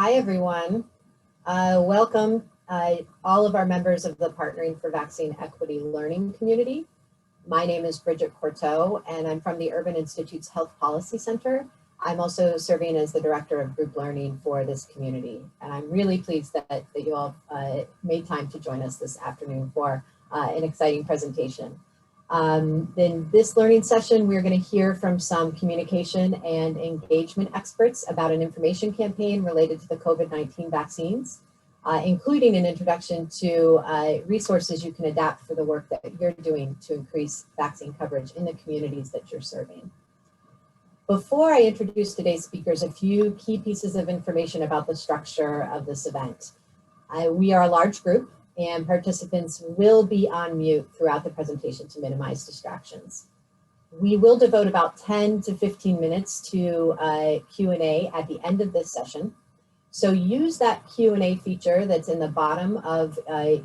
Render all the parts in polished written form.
Hi, everyone. Welcome all of our members of the Partnering for Vaccine Equity Learning community. My name is Bridget Courteau, and I'm from the Urban Institute's Health Policy Center. I'm also serving as the Director of Group Learning for this community. And I'm really pleased that you all made time to join us this afternoon for an exciting presentation. In this learning session, we're going to hear from some communication and engagement experts about an information campaign related to the COVID-19 vaccines, including an introduction to resources you can adapt for the work that you're doing to increase vaccine coverage in the communities that you're serving. Before I introduce today's speakers, a few key pieces of information about the structure of this event. We are a large group, and participants will be on mute throughout the presentation to minimize distractions. We will devote about 10 to 15 minutes to Q&A at the end of this session. So use that Q&A feature that's in the bottom of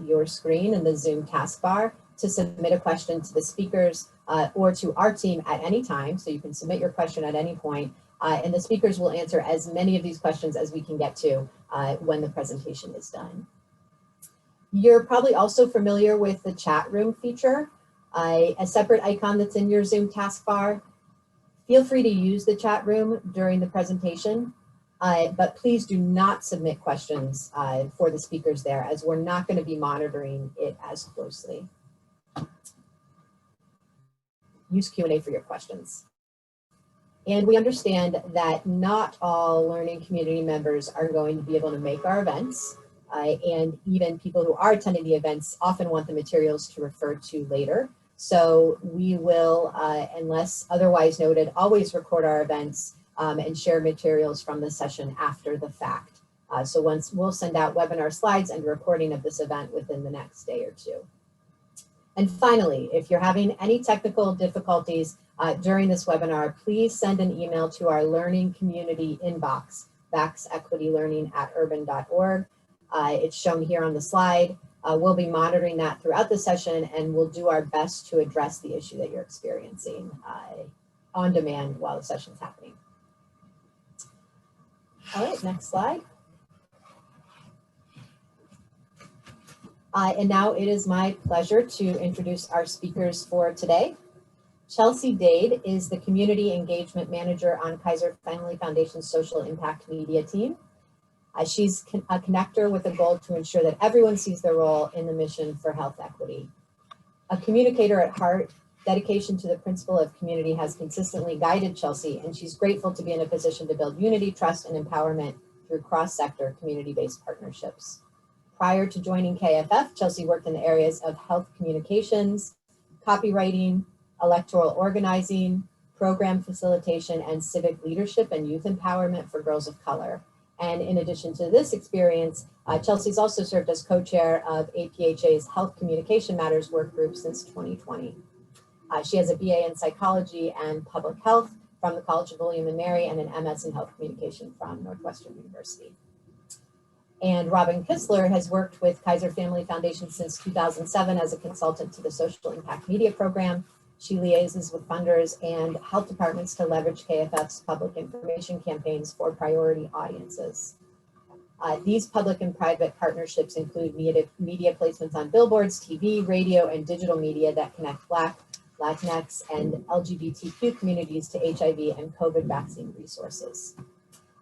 your screen in the Zoom taskbar to submit a question to the speakers or to our team at any time. So you can submit your question at any point, and the speakers will answer as many of these questions as we can get to when the presentation is done. You're probably also familiar with the chat room feature, a separate icon that's in your Zoom taskbar. Feel free to use the chat room during the presentation, but please do not submit questions for the speakers there, as we're not going to be monitoring it as closely. Use Q&A for your questions. And we understand that not all learning community members are going to be able to make our events. And even people who are attending the events often want the materials to refer to later. So we will, unless otherwise noted, always record our events and share materials from the session after the fact. So we'll send out webinar slides and recording of this event within the next day or two. And finally, if you're having any technical difficulties during this webinar, please send an email to our learning community inbox, vaxequitylearning@urban.org. It's shown here on the slide. We'll be monitoring that throughout the session, and we'll do our best to address the issue that you're experiencing on demand while the session's happening. All right, next slide. And now it is my pleasure to introduce our speakers for today. Chelsea Dade is the Community Engagement Manager on Kaiser Family Foundation's Social Impact Media team. She's a connector with a goal to ensure that everyone sees their role in the mission for health equity. A communicator at heart, dedication to the principle of community has consistently guided Chelsea, and she's grateful to be in a position to build unity, trust, and empowerment through cross-sector community-based partnerships. Prior to joining KFF, Chelsea worked in the areas of health communications, copywriting, electoral organizing, program facilitation, and civic leadership and youth empowerment for girls of color. And in addition to this experience, Chelsea's also served as co-chair of APHA's Health Communication Matters work group since 2020. She has a BA in psychology and public health from the College of William and Mary and an MS in health communication from Northwestern University. And Robbyn Kistler has worked with Kaiser Family Foundation since 2007 as a consultant to the Social Impact Media Program. She liaises with funders and health departments to leverage KFF's public information campaigns for priority audiences. These public and private partnerships include media placements on billboards, TV, radio, and digital media that connect Black, Latinx, and LGBTQ communities to HIV and COVID vaccine resources.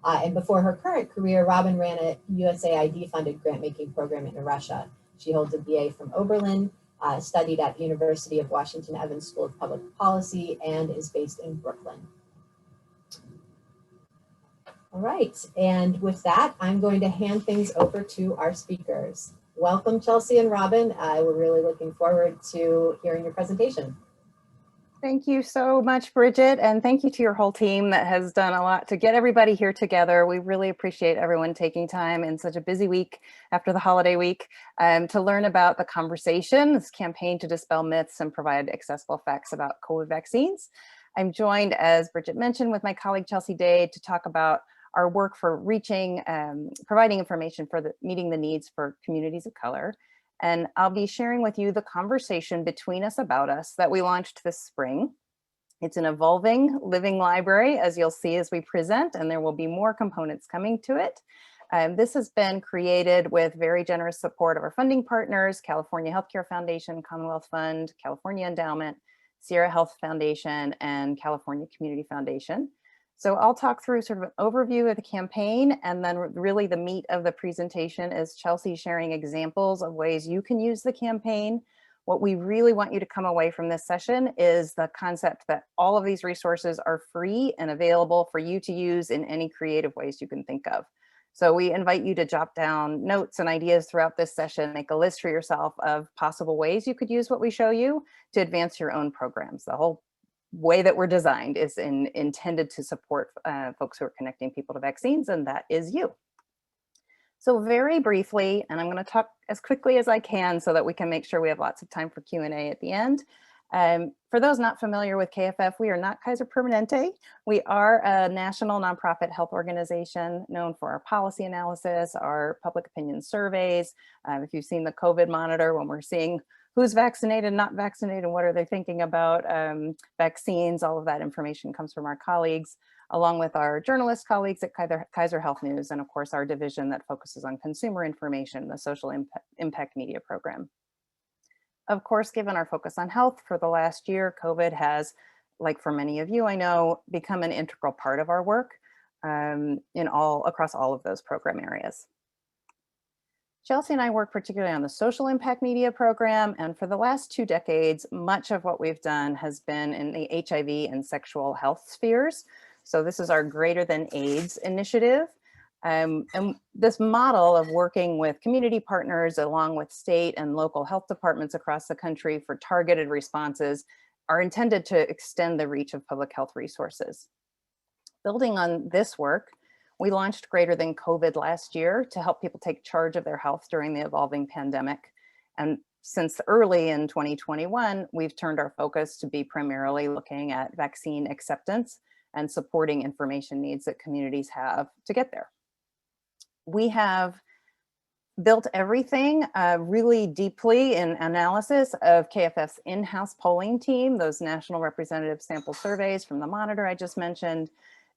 And before her current career, Robbyn ran a USAID-funded grant-making program in Russia. She holds a BA from Oberlin, studied at the University of Washington Evans School of Public Policy, and is based in Brooklyn. All right, and with that, I'm going to hand things over to our speakers. Welcome, Chelsea and Robbyn. We're really looking forward to hearing your presentation. Thank you so much, Bridget, and thank you to your whole team that has done a lot to get everybody here together. We really appreciate everyone taking time in such a busy week after the holiday week to learn about the conversation, this campaign to dispel myths and provide accessible facts about COVID vaccines. I'm joined, as Bridget mentioned, with my colleague Chelsea Dade to talk about our work for reaching, providing information for meeting the needs for communities of color. And I'll be sharing with you the conversation between us about us that we launched this spring. It's an evolving living library, as you'll see as we present, and there will be more components coming to it. This has been created with very generous support of our funding partners, California Healthcare Foundation, Commonwealth Fund, California Endowment, Sierra Health Foundation, and California Community Foundation. So I'll talk through sort of an overview of the campaign, and then really the meat of the presentation is Chelsea sharing examples of ways you can use the campaign. What we really want you to come away from this session is the concept that all of these resources are free and available for you to use in any creative ways you can think of. So we invite you to jot down notes and ideas throughout this session, make a list for yourself of possible ways you could use what we show you to advance your own programs. The whole way that we're designed is intended to support folks who are connecting people to vaccines, and that is you. So very briefly, and I'm going to talk as quickly as I can so that we can make sure we have lots of time for Q&A at the end. For those not familiar with KFF, we are not Kaiser Permanente. We are a national nonprofit health organization known for our policy analysis, our public opinion surveys. If you've seen the COVID monitor, when we're seeing who's vaccinated, not vaccinated, and what are they thinking about vaccines, all of that information comes from our colleagues, along with our journalist colleagues at Kaiser Health News, and of course our division that focuses on consumer information, the social impact media program. Of course, given our focus on health for the last year, COVID has, like for many of you I know, become an integral part of our work across all of those program areas. Chelsea and I work particularly on the social impact media program, and for the last 2 decades, much of what we've done has been in the HIV and sexual health spheres. So this is our Greater Than AIDS initiative. And this model of working with community partners along with state and local health departments across the country for targeted responses are intended to extend the reach of public health resources. Building on this work, we launched Greater Than COVID last year to help people take charge of their health during the evolving pandemic. And since early in 2021, we've turned our focus to be primarily looking at vaccine acceptance and supporting information needs that communities have to get there. We have built everything really deeply in analysis of KFF's in-house polling team, those national representative sample surveys from the monitor I just mentioned,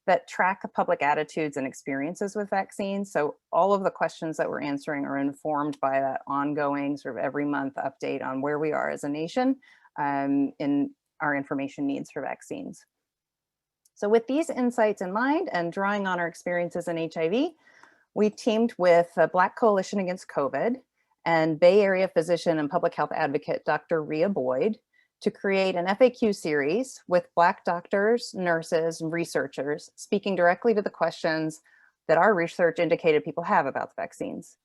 that track public attitudes and experiences with vaccines. So all of the questions that we're answering are informed by that ongoing sort of every month update on where we are as a nation in our information needs for vaccines. So with these insights in mind and drawing on our experiences in HIV, we teamed with the Black Coalition Against COVID and Bay Area physician and public health advocate, Dr. Rhea Boyd, to create an FAQ series with Black doctors, nurses, and researchers speaking directly to the questions that our research indicated people have about the vaccines.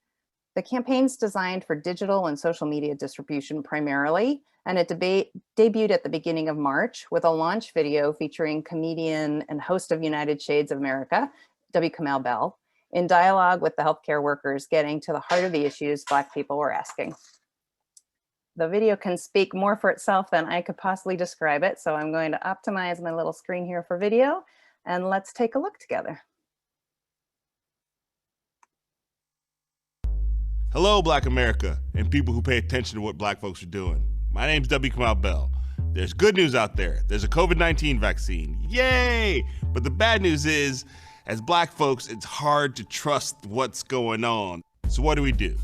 The campaign's designed for digital and social media distribution primarily, and it debuted at the beginning of March with a launch video featuring comedian and host of United Shades of America, W. Kamau Bell, in dialogue with the healthcare workers getting to the heart of the issues Black people were asking. The video can speak more for itself than I could possibly describe it, so I'm going to optimize my little screen here for video, and let's take a look together. Hello, Black America, and people who pay attention to what Black folks are doing. My name's W. Kamau Bell. There's good news out there. There's a COVID-19 vaccine. Yay! But the bad news is, as Black folks, it's hard to trust what's going on. So what do?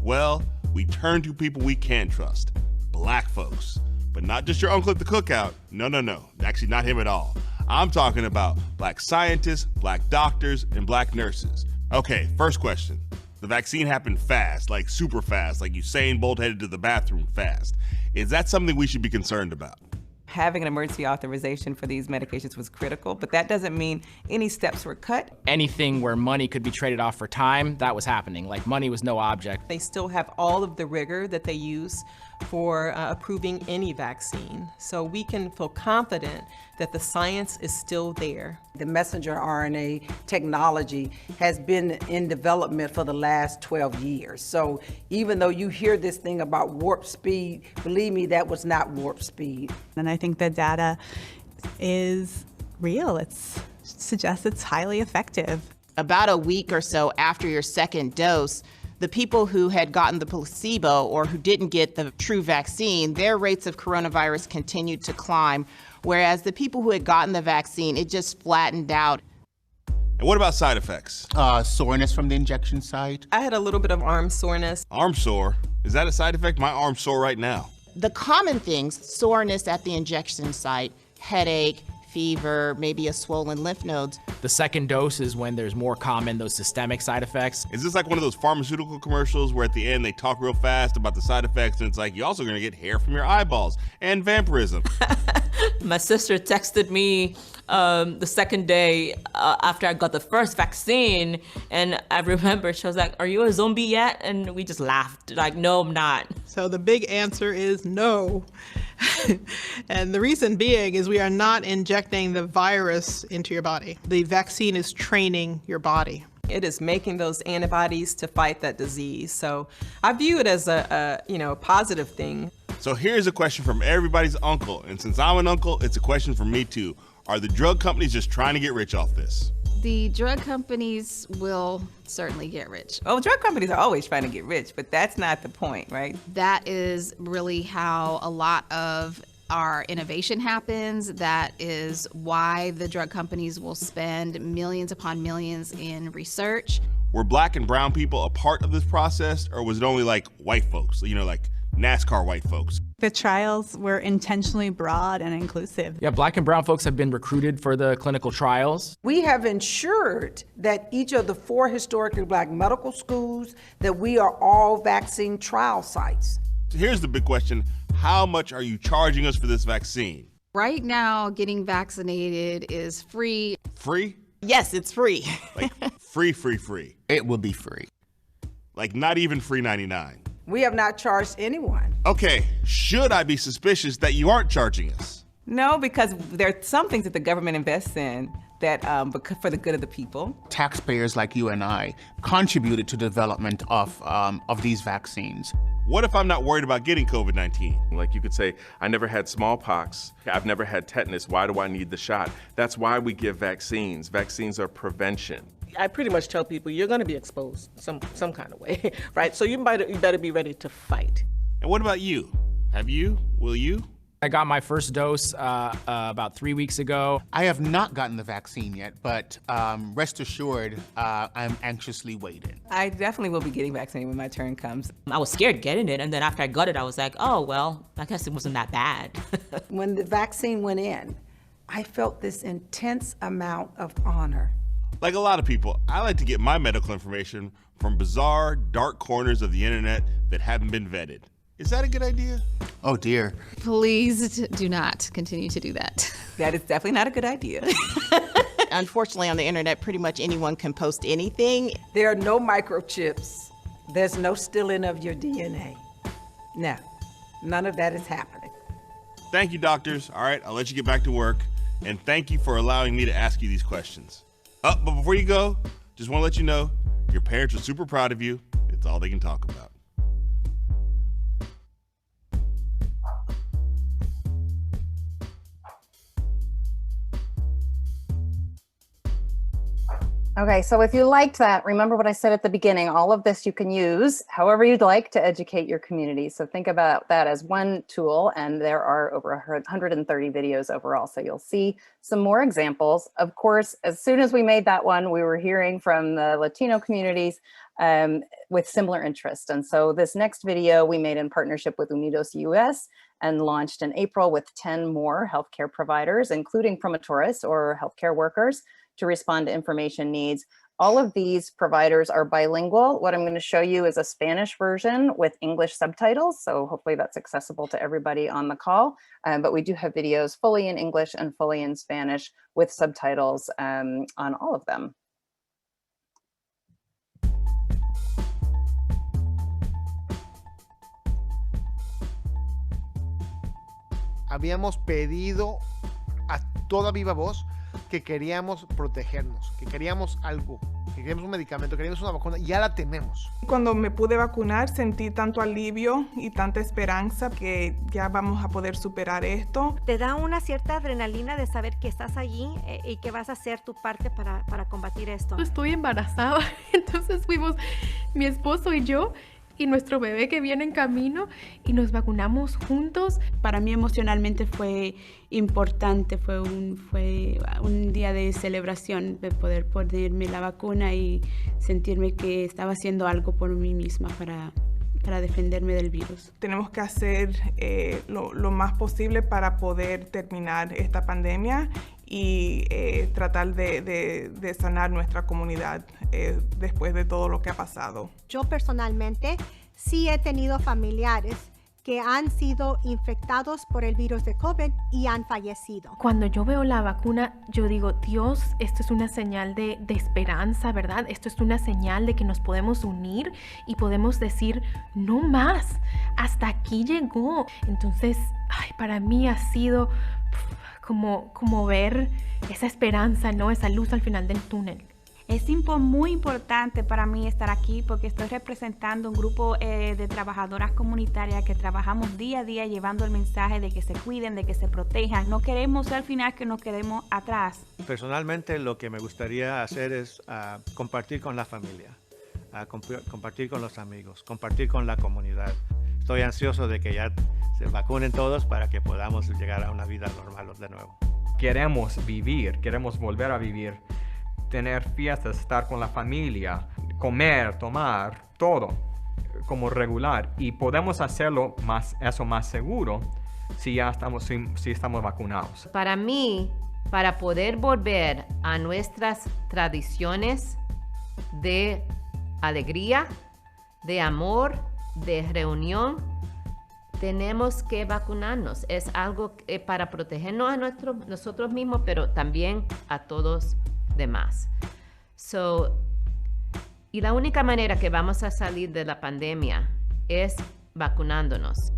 Well, we turn to people we can trust, Black folks. But not just your uncle at the cookout. No. Actually, not him at all. I'm talking about Black scientists, Black doctors, and Black nurses. Okay, first question. The vaccine happened fast, like super fast, like Usain Bolt headed to the bathroom fast. Is that something we should be concerned about? Having an emergency authorization for these medications was critical, but that doesn't mean any steps were cut. Anything where money could be traded off for time, that was happening. Like, money was no object. They still have all of the rigor that they use for approving any vaccine. So we can feel confident that the science is still there. The messenger RNA technology has been in development for the last 12 years. So even though you hear this thing about warp speed, believe me, that was not warp speed. And I think the data is real. It suggests it's highly effective. About a week or so after your second dose, the people who had gotten the placebo or who didn't get the true vaccine, their rates of coronavirus continued to climb, whereas the people who had gotten the vaccine, it just flattened out. And what about side effects? Soreness from the injection site. I had a little bit of arm soreness. Arm sore? Is that a side effect? My arm's sore right now. The common things, soreness at the injection site, headache, fever, maybe a swollen lymph nodes. The second dose is when there's more common, those systemic side effects. Is this like one of those pharmaceutical commercials where at the end they talk real fast about the side effects and it's like, you're also gonna get hair from your eyeballs and vampirism? My sister texted me the second day after I got the first vaccine, and I remember she was like, "Are you a zombie yet?" And we just laughed, like, "No, I'm not." So the big answer is no. And the reason being is we are not injecting the virus into your body. The vaccine is training your body. It is making those antibodies to fight that disease. So I view it as a positive thing. So here's a question from everybody's uncle, and since I'm an uncle, it's a question from me too. Are the drug companies just trying to get rich off this? The drug companies will certainly get rich. Oh, drug companies are always trying to get rich, but that's not the point, right? That is really how a lot of our innovation happens. That is why the drug companies will spend millions upon millions in research. Were Black and brown people a part of this process, or was it only like white folks, like NASCAR white folks? The trials were intentionally broad and inclusive. Yeah, Black and brown folks have been recruited for the clinical trials. We have ensured that each of the 4 historically Black medical schools, that we are all vaccine trial sites. Here's the big question. How much are you charging us for this vaccine? Right now, getting vaccinated is free. Free? Yes, it's free. Like free. It will be free. Like not even free 99. We have not charged anyone. Okay, should I be suspicious that you aren't charging us? No, because there are some things that the government invests in that for the good of the people. Taxpayers like you and I contributed to development of these vaccines. What if I'm not worried about getting COVID-19? Like you could say, I never had smallpox, I've never had tetanus, why do I need the shot? That's why we give vaccines. Vaccines are prevention. I pretty much tell people you're going to be exposed some kind of way, right? So you better be ready to fight. And what about you? Have you? Will you? I got my first dose about 3 weeks ago. I have not gotten the vaccine yet, but rest assured, I'm anxiously waiting. I definitely will be getting vaccinated when my turn comes. I was scared getting it, and then after I got it, I was like, oh, well, I guess it wasn't that bad. When the vaccine went in, I felt this intense amount of honor. Like a lot of people, I like to get my medical information from bizarre, dark corners of the internet that haven't been vetted. Is that a good idea? Oh dear. Please do not continue to do that. That is definitely not a good idea. Unfortunately, on the internet, pretty much anyone can post anything. There are no microchips. There's no stealing of your DNA. No, none of that is happening. Thank you, doctors. All right, I'll let you get back to work. And thank you for allowing me to ask you these questions. But before you go, just want to let you know, your parents are super proud of you. It's all they can talk about. Okay, so if you liked that, remember what I said at the beginning, all of this you can use however you'd like to educate your community. So think about that as one tool, and there are over 130 videos overall. So you'll see some more examples. Of course, as soon as we made that one, we were hearing from the Latino communities with similar interest. And so this next video we made in partnership with UnidosUS and launched in April with 10 more healthcare providers, including promotoras or healthcare workers, to respond to information needs. All of these providers are bilingual. What I'm going to show you is a Spanish version with English subtitles. So hopefully that's accessible to everybody on the call. But we do have videos fully in English and fully in Spanish with subtitles on all of them. Habíamos pedido a toda viva voz que queríamos protegernos, que queríamos algo, que queríamos un medicamento, queríamos una vacuna, y ya la tenemos. Cuando me pude vacunar sentí tanto alivio y tanta esperanza que ya vamos a poder superar esto. Te da una cierta adrenalina de saber que estás allí y que vas a hacer tu parte para combatir esto. Estoy embarazada, entonces fuimos mi esposo y yo y nuestro bebé que viene en camino y nos vacunamos juntos. Para mí emocionalmente fue importante, fue un día de celebración de poder ponerme la vacuna y sentirme que estaba haciendo algo por mí misma para defenderme del virus. Tenemos que hacer lo más posible para poder terminar esta pandemia y tratar de sanar nuestra comunidad después de todo lo que ha pasado. Yo personalmente sí he tenido familiares que han sido infectados por el virus de COVID y han fallecido. Cuando yo veo la vacuna, yo digo, Dios, esto es una señal de esperanza, ¿verdad? Esto es una señal de que nos podemos unir y podemos decir, no más, hasta aquí llegó. Entonces, para mí ha sido como ver esa esperanza, ¿no? Esa luz al final del túnel. Es muy importante para mí estar aquí porque estoy representando un grupo de trabajadoras comunitarias que trabajamos día a día llevando el mensaje de que se cuiden, de que se protejan. No queremos al final que nos quedemos atrás. Personalmente lo que me gustaría hacer es compartir con la familia, compartir con los amigos, compartir con la comunidad. Estoy ansioso de que ya se vacunen todos para que podamos llegar a una vida normal de nuevo. Queremos vivir, queremos volver a vivir. Tener fiestas, estar con la familia, comer, tomar, todo como regular. Y podemos hacerlo más seguro si estamos vacunados. Para mí, para poder volver a nuestras tradiciones de alegría, de amor, de reunión, tenemos que vacunarnos. Es algo para protegernos a nosotros mismos, pero también a todos demás. Y la única manera que vamos a salir de la pandemia es vacunándonos.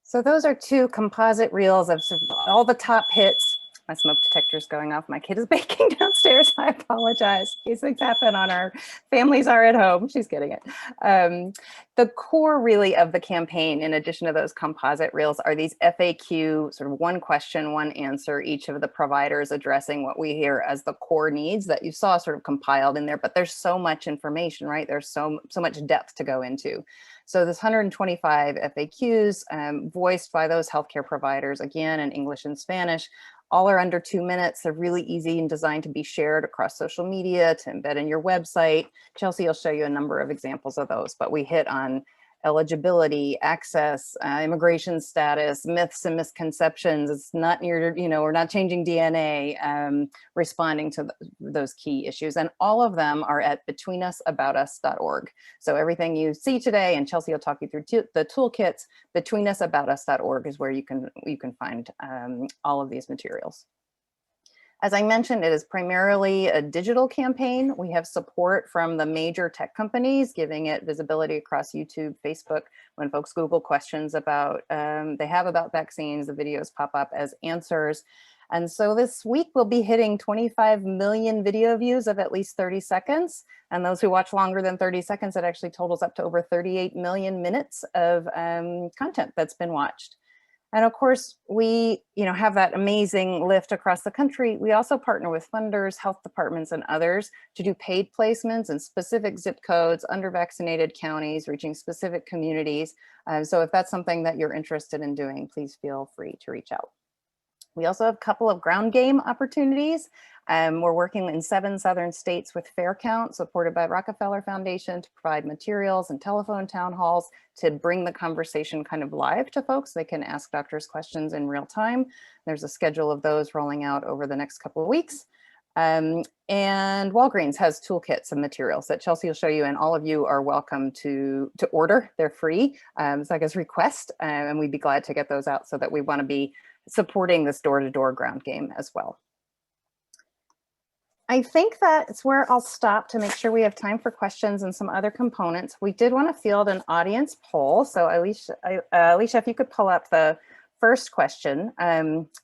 So those are two composite reels of all the top hits. My smoke detector is going off. My kid is baking downstairs. I apologize. These things happen on our families are at home. She's getting it. The core really of the campaign, in addition to those composite reels, are these FAQ, sort of one question, one answer, each of the providers addressing what we hear as the core needs that you saw sort of compiled in there. But there's so much information, right? There's so much depth to go into. So this 125 FAQs voiced by those healthcare providers, again, in English and Spanish, all are under 2 minutes. They're really easy and designed to be shared across social media, to embed in your website. Chelsea will show you a number of examples of those, but we hit on eligibility, access, immigration status, myths and misconceptions. It's not we're not changing DNA, responding to those key issues. And all of them are at betweenusaboutus.org. So everything you see today, and Chelsea will talk you through the toolkits, betweenusaboutus.org is where you can find all of these materials. As I mentioned, it is primarily a digital campaign. We have support from the major tech companies, giving it visibility across YouTube, Facebook. When folks Google questions about they have about vaccines, the videos pop up as answers. And so this week we'll be hitting 25 million video views of at least 30 seconds. And those who watch longer than 30 seconds, it actually totals up to over 38 million minutes of content that's been watched. And of course, we have that amazing lift across the country. We also partner with funders, health departments, and others to do paid placements in specific zip codes, under-vaccinated counties, reaching specific communities. So if that's something that you're interested in doing, please feel free to reach out. We also have a couple of ground game opportunities. We're working in 7 southern states with Fair Count, supported by Rockefeller Foundation, to provide materials and telephone town halls to bring the conversation kind of live to folks. They can ask doctors questions in real time. There's a schedule of those rolling out over the next couple of weeks. And Walgreens has toolkits and materials that Chelsea will show you, and all of you are welcome to order. They're free. It's like a request, and we'd be glad to get those out so that we want to be supporting this door-to-door ground game as well. I think that's where I'll stop to make sure we have time for questions and some other components. We did want to field an audience poll. So Alicia, if you could pull up the first question.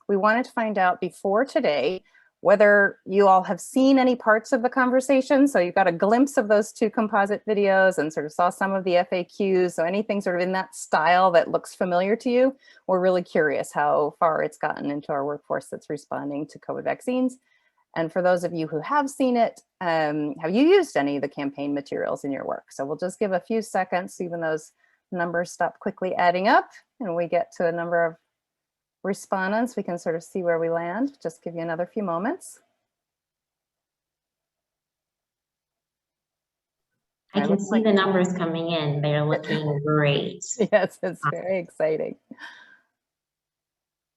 We wanted to find out before today, whether you all have seen any parts of the conversation. So you've got a glimpse of those 2 composite videos and sort of saw some of the FAQs. So anything sort of in that style that looks familiar to you, we're really curious how far it's gotten into our workforce that's responding to COVID vaccines. And for those of you who have seen it, have you used any of the campaign materials in your work? So we'll just give a few seconds, even those numbers stop quickly adding up and we get to a number of respondents, we can sort of see where we land. Just give you another few moments. I can see the numbers coming in. They're looking great. Yes, it's very exciting.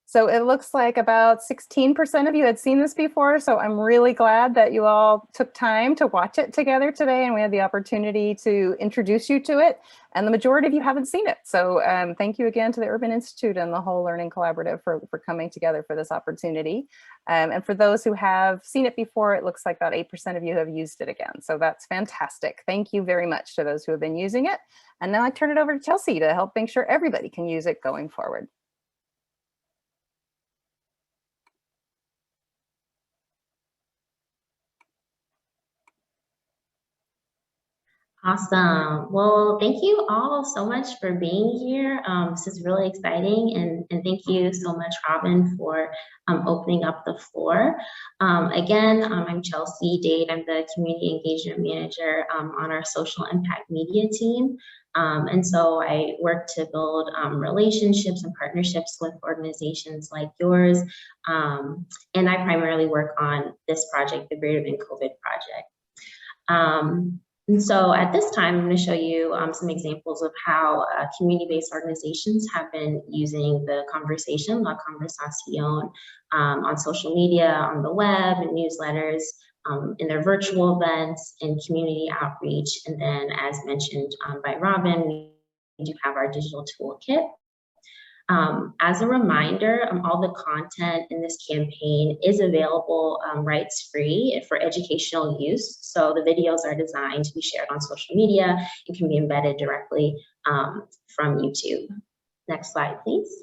So it looks like about 16% of you had seen this before. So I'm really glad that you all took time to watch it together today and we had the opportunity to introduce you to it. And the majority of you haven't seen it. So thank you again to the Urban Institute and the whole Learning Collaborative for coming together for this opportunity. And for those who have seen it before, it looks like about 8% of you have used it again. So that's fantastic. Thank you very much to those who have been using it. And now I turn it over to Chelsea to help make sure everybody can use it going forward. Awesome. Well, thank you all so much for being here. This is really exciting, and thank you so much, Robbyn, for opening up the floor. Again, I'm Chelsea Dade. I'm the Community Engagement Manager on our Social Impact Media team. And so I work to build relationships and partnerships with organizations like yours. And I primarily work on this project, the Greater Than COVID project. And so at this time, I'm going to show you some examples of how community-based organizations have been using the conversation, La Conversación, on social media, on the web, and newsletters, in their virtual events, and community outreach. And then, as mentioned by Robbyn, we do have our digital toolkit. As a reminder, all the content in this campaign is available rights-free for educational use. So the videos are designed to be shared on social media and can be embedded directly from YouTube. Next slide, please.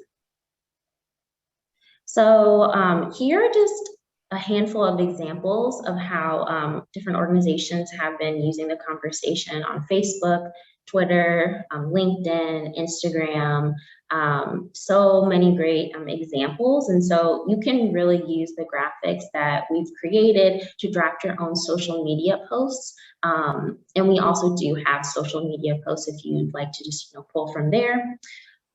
So here are just a handful of examples of how different organizations have been using the conversation on Facebook, Twitter, LinkedIn, Instagram, so many great examples. And so you can really use the graphics that we've created to draft your own social media posts. And we also do have social media posts if you'd like to just pull from there.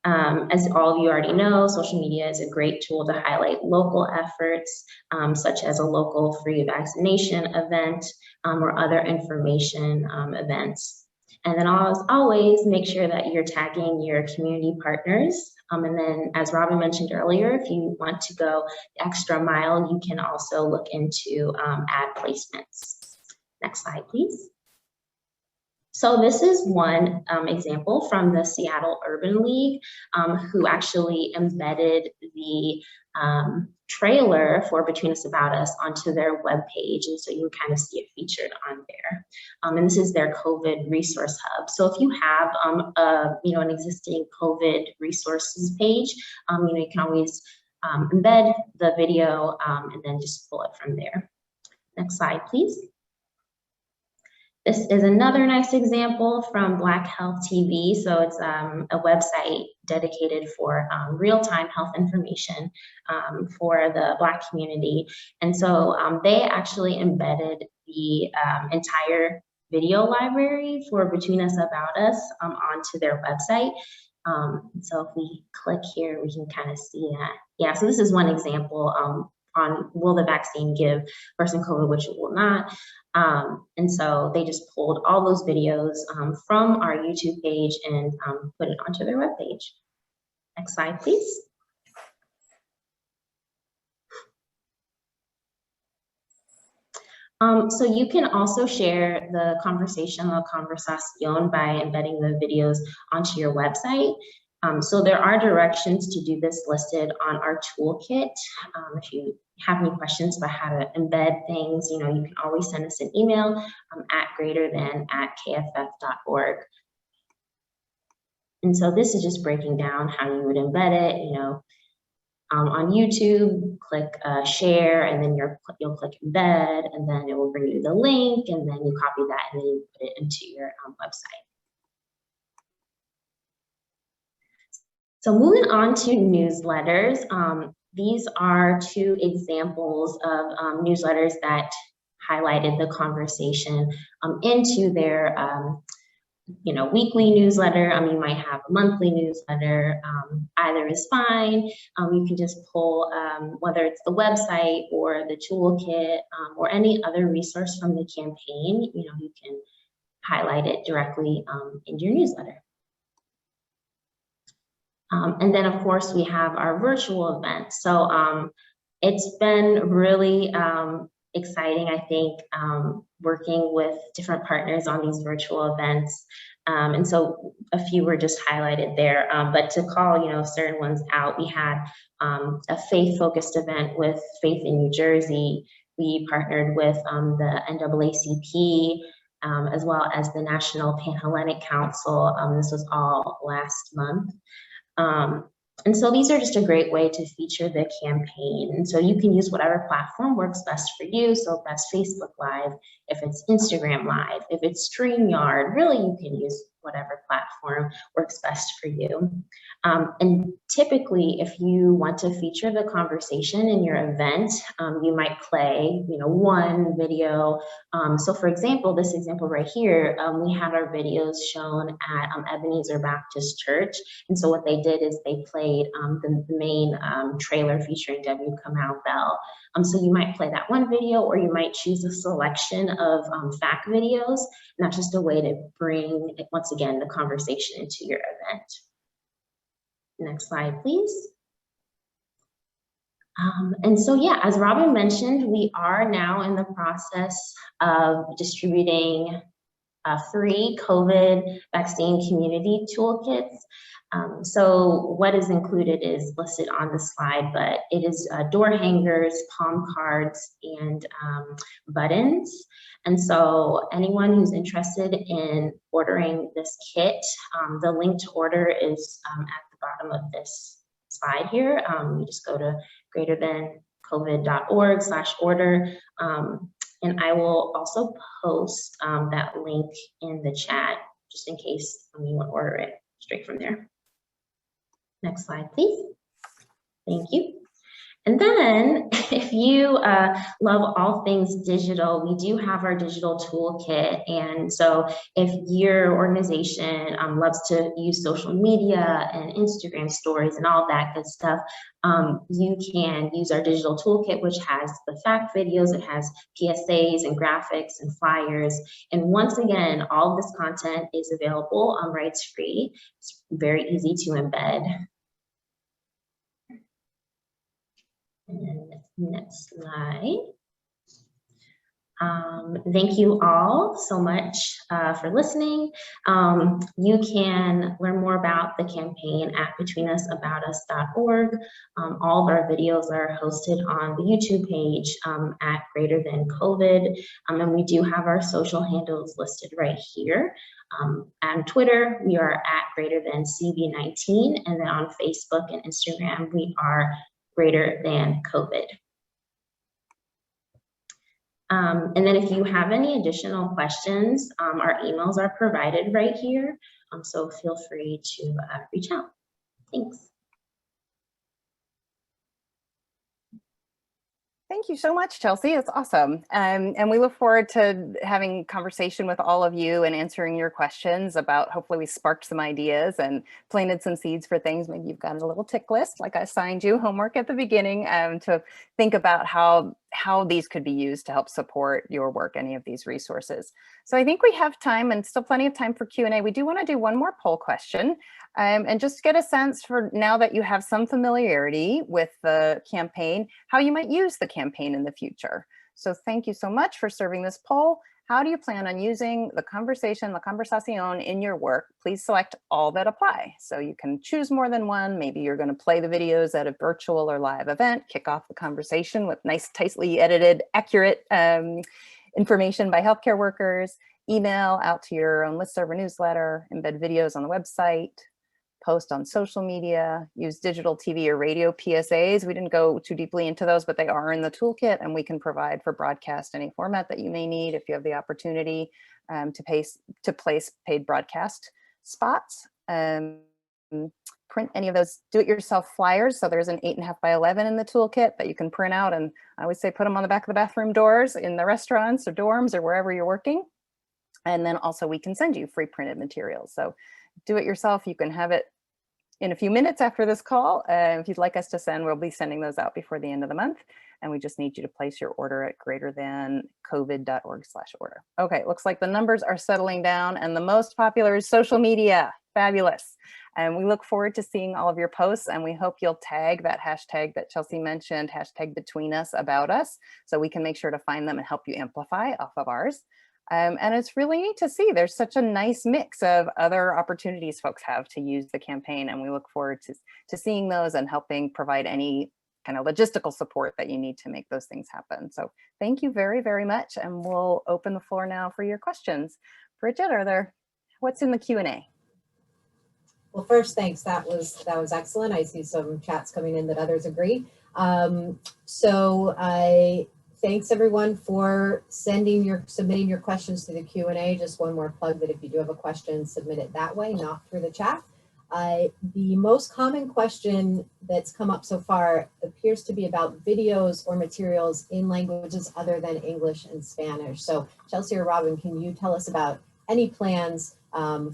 As all of you already know, social media is a great tool to highlight local efforts, such as a local free vaccination event or other information events. And then as always, make sure that you're tagging your community partners. And then, as Robbyn mentioned earlier, if you want to go the extra mile, you can also look into ad placements. Next slide, please. So this is one example from the Seattle Urban League, who actually embedded the trailer for Between Us About Us onto their webpage, and so you can kind of see it featured on there. And this is their COVID resource hub. So if you have an existing COVID resources page, you can always embed the video and then just pull it from there. Next slide, please. This is another nice example from Black Health TV. So it's a website dedicated for real-time health information for the Black community. And so they actually embedded the entire video library for Between Us About Us onto their website. So if we click here, we can kind of see that. Yeah, so this is one example on will the vaccine give person COVID, which it will not. And so they just pulled all those videos from our YouTube page and put it onto their webpage. Next slide, please. So you can also share the conversation, La Conversación, by embedding the videos onto your website. So there are directions to do this listed on our toolkit. If you have any questions about how to embed things, you can always send us an email at greaterthan@kff.org. And so this is just breaking down how you would embed it, On YouTube, click share, and then you'll click embed, and then it will bring you the link, and then you copy that and then you put it into your website. So moving on to newsletters, these are two examples of newsletters that highlighted the conversation into their weekly newsletter. You might have a monthly newsletter. Either is fine. You can just pull whether it's the website or the toolkit or any other resource from the campaign. You can highlight it directly in your newsletter. And then, of course, we have our virtual events. So it's been really exciting, I think, working with different partners on these virtual events. And so a few were just highlighted there, but to call, certain ones out, we had a faith-focused event with Faith in New Jersey. We partnered with the NAACP, as well as the National Pan-Hellenic Council. This was all last month. And so these are just a great way to feature the campaign. And so you can use whatever platform works best for you. So if that's Facebook Live, if it's Instagram Live, if it's StreamYard, really you can use whatever platform works best for you. And typically, if you want to feature the conversation in your event, you might play, one video. So for example, this example right here, we had our videos shown at Ebenezer Baptist Church. And so what they did is they played the main trailer featuring W. Kamau Bell. So you might play that one video, or you might choose a selection of fact videos. And that's just a way to bring, once again, the conversation into your event. Next slide, please. And so, yeah, as Robbyn mentioned, we are now in the process of distributing free COVID vaccine community toolkits. So what is included is listed on the slide, but it is door hangers, palm cards, and buttons. And so anyone who's interested in ordering this kit, the link to order is at the bottom of this slide here. You just go to greaterthancovid.org/order. And I will also post that link in the chat, just in case you want to order it straight from there. Next slide, please. Thank you. And then if you love all things digital, we do have our digital toolkit. And so if your organization loves to use social media and Instagram stories and all that good stuff, you can use our digital toolkit, which has the fact videos, it has PSAs and graphics and flyers. And once again, all of this content is available rights free. It's very easy to embed. And next slide. Thank you all so much for listening. You can learn more about the campaign at betweenusaboutus.org. All of our videos are hosted on the YouTube page at Greater Than COVID. And we do have our social handles listed right here. On Twitter, we are at Greater Than CB19. And then on Facebook and Instagram, we are Greater Than COVID. And then if you have any additional questions, our emails are provided right here. So feel free to reach out. Thanks. Thank you so much, Chelsea. It's awesome. And we look forward to having conversation with all of you and answering your questions about, hopefully we sparked some ideas and planted some seeds for things. Maybe you've got a little tick list, like I assigned you homework at the beginning, to think about how these could be used to help support your work, any of these resources. So I think we have time and still plenty of time for Q&A. We do want to do one more poll question and just get a sense for, now that you have some familiarity with the campaign, how you might use the campaign in the future. So thank you so much for serving this poll. How do you plan on using the conversation, la conversación, in your work? Please select all that apply. So you can choose more than one. Maybe you're going to play the videos at a virtual or live event, kick off the conversation with nice, tightly edited, accurate information by healthcare workers, email out to your own listserv or newsletter, embed videos on the website, post on social media, use digital TV or radio PSAs. We didn't go too deeply into those, but they are in the toolkit, and we can provide for broadcast any format that you may need if you have the opportunity to place paid broadcast spots. Print any of those do-it-yourself flyers. So there's an 8.5 by 11 in the toolkit that you can print out, and I always say put them on the back of the bathroom doors in the restaurants or dorms or wherever you're working. And then also we can send you free printed materials. So do it yourself. You can have it in a few minutes after this call. If you'd like us to send, we'll be sending those out before the end of the month. And we just need you to place your order at greaterthancovid.org/order. Okay, looks like the numbers are settling down, and the most popular is social media. Fabulous. And we look forward to seeing all of your posts, and we hope you'll tag that hashtag that Chelsea mentioned, #betweenus about us, so we can make sure to find them and help you amplify off of ours. And it's really neat to see there's such a nice mix of other opportunities folks have to use the campaign, and we look forward to seeing those and helping provide any kind of logistical support that you need to make those things happen. So thank you very, very much, and we'll open the floor now for your questions. Bridget, what's in the Q&A? Well, first, thanks. That was excellent. I see some chats coming in that others agree. Thanks everyone for submitting your questions to the Q&A. Just one more plug that if you do have a question, submit it that way, not through the chat. The most common question that's come up so far appears to be about videos or materials in languages other than English and Spanish. So Chelsea or Robbyn, can you tell us about any plans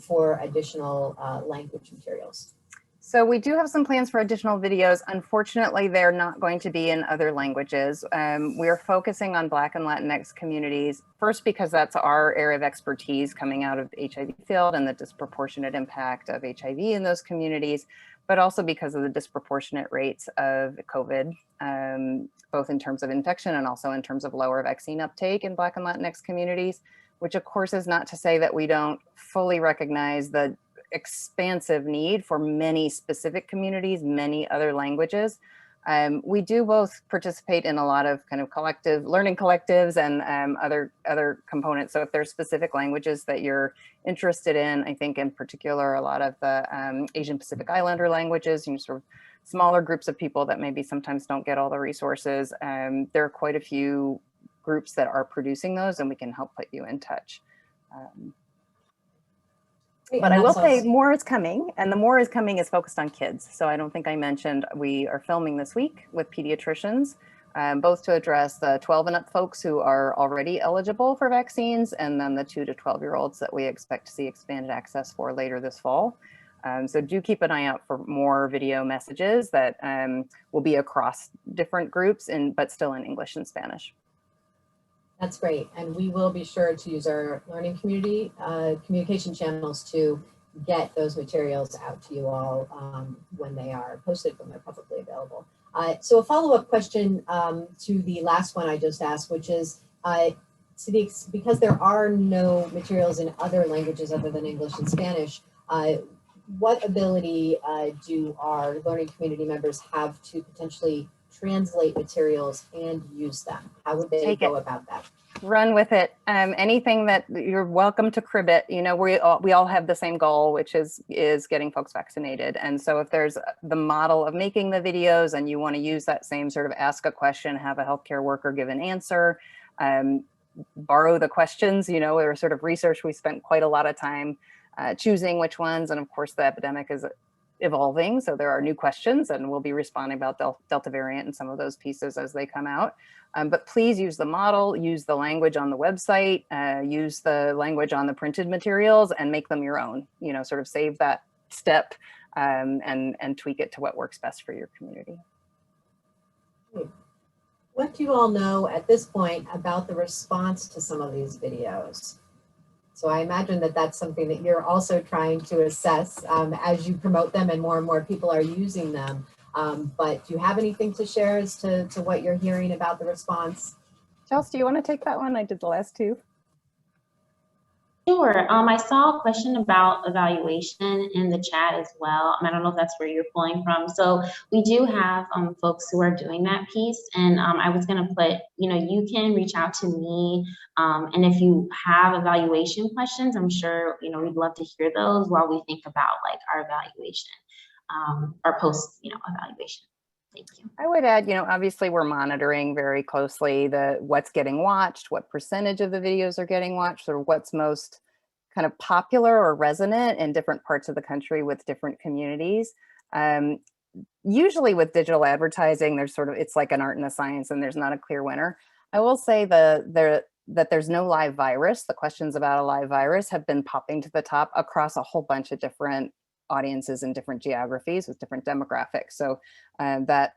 for additional language materials? So we do have some plans for additional videos. Unfortunately, they're not going to be in other languages. We're focusing on Black and Latinx communities, first because that's our area of expertise coming out of the HIV field and the disproportionate impact of HIV in those communities, but also because of the disproportionate rates of COVID, both in terms of infection and also in terms of lower vaccine uptake in Black and Latinx communities, which of course is not to say that we don't fully recognize the expansive need for many specific communities, many other languages. We do both participate in a lot of kind of learning collectives and other components. So if there's specific languages that you're interested in, I think in particular, a lot of the Asian Pacific Islander languages, sort of smaller groups of people that maybe sometimes don't get all the resources. There are quite a few groups that are producing those, and we can help put you in touch. But I will say more is coming, and the more is coming is focused on kids. So I don't think I mentioned we are filming this week with pediatricians, both to address the 12 and up folks who are already eligible for vaccines, and then the 2 to 12-year-olds that we expect to see expanded access for later this fall. So do keep an eye out for more video messages that will be across different groups, but still in English and Spanish. That's great. And we will be sure to use our learning community communication channels to get those materials out to you all when they are posted, when they're publicly available. So a follow-up question to the last one I just asked, which is, because there are no materials in other languages other than English and Spanish, what ability do our learning community members have to potentially translate materials and use them? How would they go about that? Run with it. Anything that you're welcome to crib it. We all have the same goal, which is getting folks vaccinated. And so if there's the model of making the videos and you want to use that same sort of ask a question, have a healthcare worker give an answer, borrow the questions, or sort of research, we spent quite a lot of time choosing which ones. And of course the epidemic is evolving. So there are new questions, and we'll be responding about Delta variant and some of those pieces as they come out. But please use the model, use the language on the website, use the language on the printed materials, and make them your own, sort of save that step and tweak it to what works best for your community. What do you all know at this point about the response to some of these videos? So I imagine that that's something that you're also trying to assess as you promote them and more people are using them. But do you have anything to share as to what you're hearing about the response? Chelsea, do you want to take that one? I did the last two. Sure. I saw a question about evaluation in the chat as well. I don't know if that's where you're pulling from. So we do have folks who are doing that piece, and I was going to put, you can reach out to me, and if you have evaluation questions, I'm sure we'd love to hear those while we think about like our evaluation, our post evaluation. Thank you. I would add, obviously we're monitoring very closely what's getting watched, what percentage of the videos are getting watched, or what's most kind of popular or resonant in different parts of the country with different communities. Usually with digital advertising, it's like an art and a science, and there's not a clear winner. I will say that there's no live virus. The questions about a live virus have been popping to the top across a whole bunch of different audiences in different geographies with different demographics. So that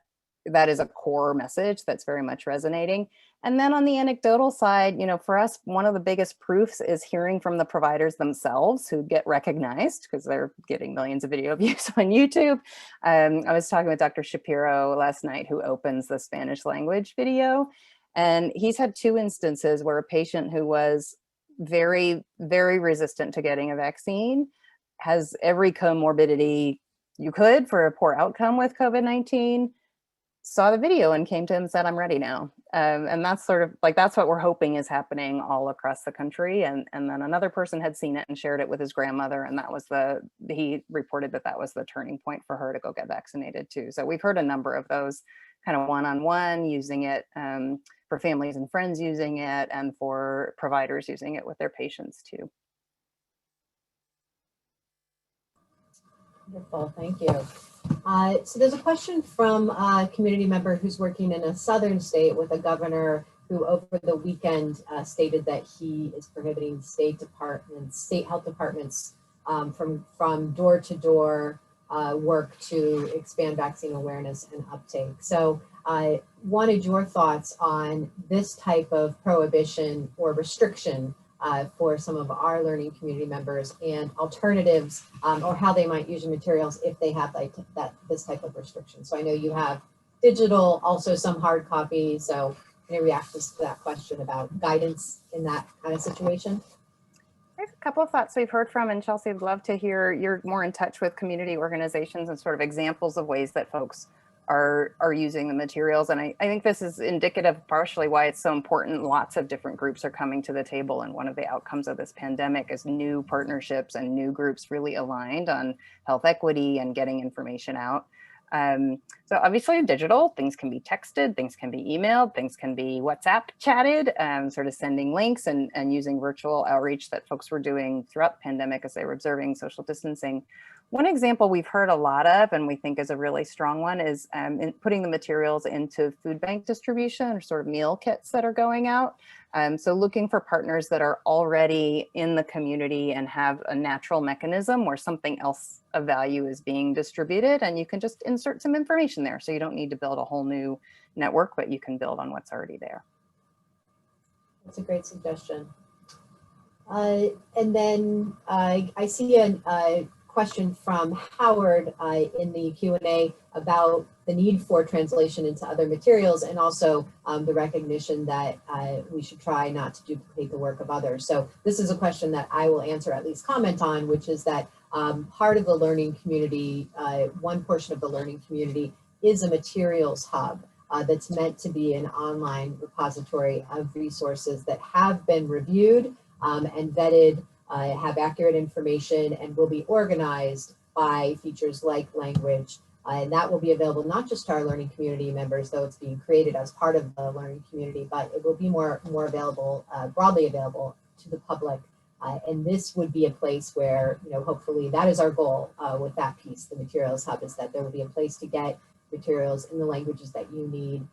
is a core message that's very much resonating. And then on the anecdotal side, for us, one of the biggest proofs is hearing from the providers themselves who get recognized because they're getting millions of video views on YouTube. I was talking with Dr. Shapiro last night, who opens the Spanish language video. And he's had 2 instances where a patient who was very, very resistant to getting a vaccine, has every comorbidity you could for a poor outcome with COVID-19, saw the video and came to him and said, I'm ready now. And that's sort of like, that's what we're hoping is happening all across the country. And then another person had seen it and shared it with his grandmother. And that was he reported that was the turning point for her to go get vaccinated too. So we've heard a number of those kind of one-on-one using it, for families and friends using it, and for providers using it with their patients too. Wonderful, thank you. So there's a question from a community member who's working in a southern state with a governor who over the weekend stated that he is prohibiting state health departments from door-to-door work to expand vaccine awareness and uptake. So I wanted your thoughts on this type of prohibition or restriction for some of our learning community members, and alternatives or how they might use your materials if they have this type of restriction. So I know you have digital, also some hard copy. So any reactions to that question about guidance in that kind of situation? There's a couple of thoughts we've heard from, and Chelsea, I'd love to hear, you're more in touch with community organizations and sort of examples of ways that folks are using the materials. And I think this is indicative partially why it's so important. Lots of different groups are coming to the table, and one of the outcomes of this pandemic is new partnerships and new groups really aligned on health equity and getting information out. So obviously digital, things can be texted, things can be emailed, things can be WhatsApp chatted, sort of sending links and using virtual outreach that folks were doing throughout the pandemic as they were observing social distancing. One example we've heard a lot of, and we think is a really strong one, is in putting the materials into food bank distribution or sort of meal kits that are going out. So looking for partners that are already in the community and have a natural mechanism where something else of value is being distributed, and you can just insert some information there. So you don't need to build a whole new network, but you can build on what's already there. That's a great suggestion. And then I see a question from Howard in the Q&A about the need for translation into other materials, and also the recognition that we should try not to duplicate the work of others. So this is a question that I will answer, at least comment on, which is that part of the learning community, one portion of the learning community is a materials hub that's meant to be an online repository of resources that have been reviewed and vetted, have accurate information, and will be organized by features like language. And that will be available not just to our learning community members, though it's being created as part of the learning community, but it will be more available, broadly available to the public. And this would be a place where, hopefully that is our goal with that piece, the Materials Hub, is that there will be a place to get materials in the languages that you need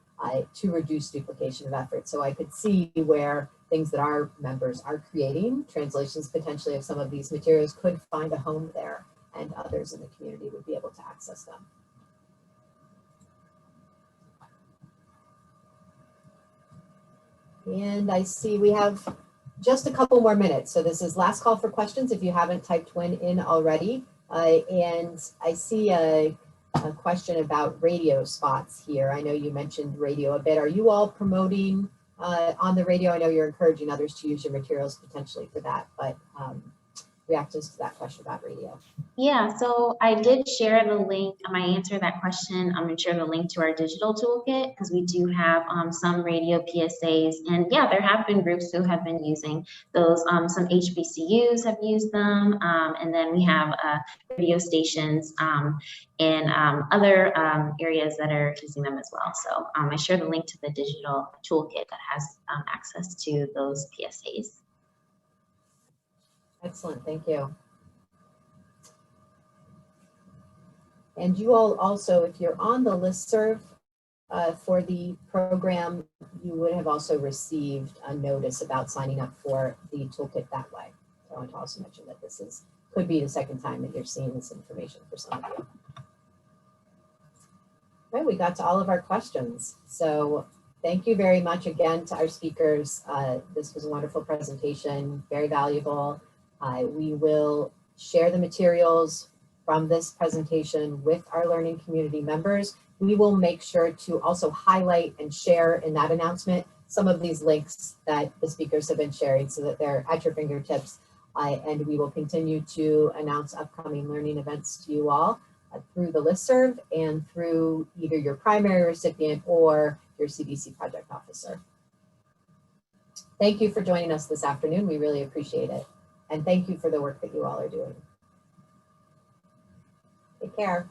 to reduce duplication of effort. So I could see where things that our members are creating, translations potentially of some of these materials, could find a home there, and others in the community would be able to access them. And I see we have just a couple more minutes. So this is last call for questions if you haven't typed one in already. And I see a question about radio spots here. I know you mentioned radio a bit. Are you all promoting on the radio. I know you're encouraging others to use your materials potentially for that, but reactions to that question about radio. Yeah, so I did share the link, my answer to that question. I'm going to share the link to our digital toolkit because we do have some radio PSAs. And yeah, there have been groups who have been using those. Some HBCUs have used them. And then we have radio stations in other areas that are using them as well. So I share the link to the digital toolkit that has access to those PSAs. Excellent, thank you. And you all also, if you're on the listserv for the program, you would have also received a notice about signing up for the toolkit that way. So I want to also mention that this could be the second time that you're seeing this information for some of you. Okay, we got to all of our questions. So thank you very much again to our speakers. This was a wonderful presentation, very valuable. We will share the materials from this presentation with our learning community members. We will make sure to also highlight and share in that announcement some of these links that the speakers have been sharing so that they're at your fingertips. And we will continue to announce upcoming learning events to you all through the listserv and through either your primary recipient or your CDC project officer. Thank you for joining us this afternoon. We really appreciate it. And thank you for the work that you all are doing. Take care.